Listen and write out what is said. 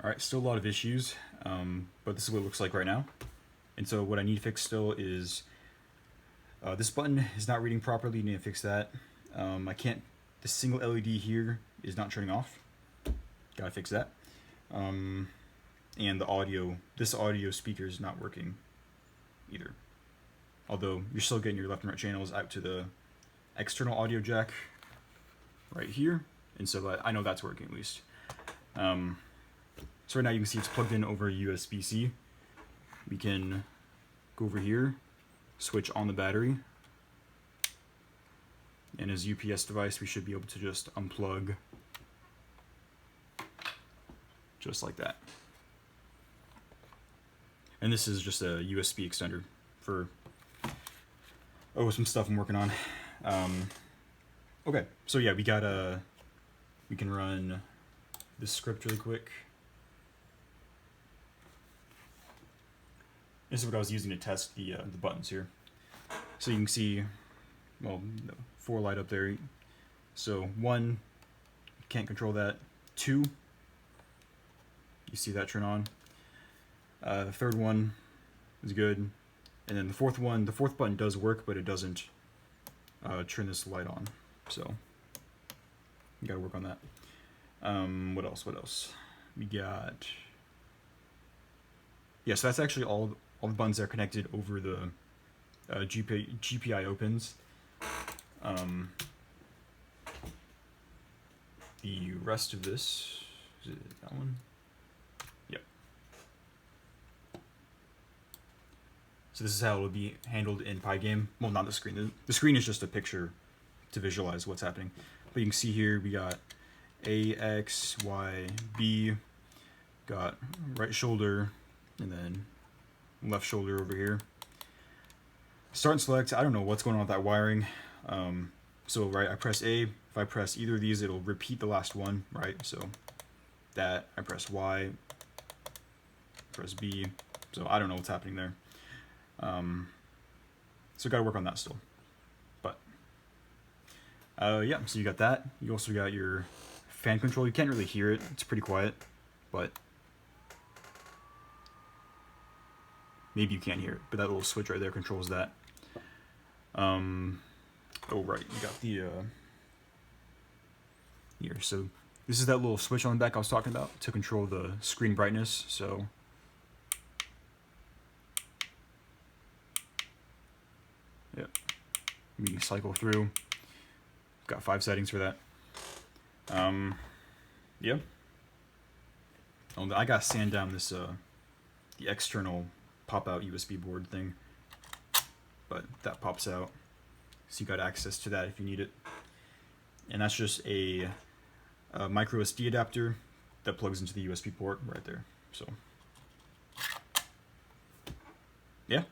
Alright, still a lot of issues, but this is what it looks like right now. And so what I need to fix still is this button is not reading properly. Need to fix that. I can't. The single LED here is not turning off. Gotta fix that. And the audio. This audio speaker is not working either. Although you're still getting your left and right channels out to the external audio jack right here, and so I know that's working at least. So right now you can see it's plugged in over USB-C. We can go over here, switch on the battery, and as UPS device we should be able to just unplug just like that. And this is just a USB extender for some stuff I'm working on. Okay, so yeah, we can run this script really quick. This is what I was using to test the buttons here. So you can see, well, 4 light up there. So 1, can't control that. 2, you see that turn on. The 3rd one is good. And then the 4th one, the 4th button does work, but it doesn't turn this light on. So you gotta work on that. What else? What else? We got. Yeah, so that's actually all the buttons that are connected over the GPIO pins. The rest of this, is it that one? Yep. So this is how it'll be handled in Pygame. Well, not the screen. The screen is just a picture to visualize what's happening. But you can see here we got A, X, Y, B, got right shoulder, and then left shoulder over here. Start and select, I don't know what's going on with that wiring. So right, I press A. If I press either of these, it'll repeat the last one, right? So that, I press Y, press B. So I don't know what's happening there. So gotta work on that still. But yeah, so you got that. You also got your fan control. You can't really hear it. It's pretty quiet, but maybe you can't hear it. But that little switch right there controls that. Oh right, you got the here. So this is that little switch on the back I was talking about to control the screen brightness. So yeah, we can cycle through. Got 5 settings for that. Yeah. Oh, I gotta sand down this the external pop-out USB board thing, but that pops out, so you got access to that if you need it. And that's just a micro SD adapter that plugs into the USB port right there. So yeah.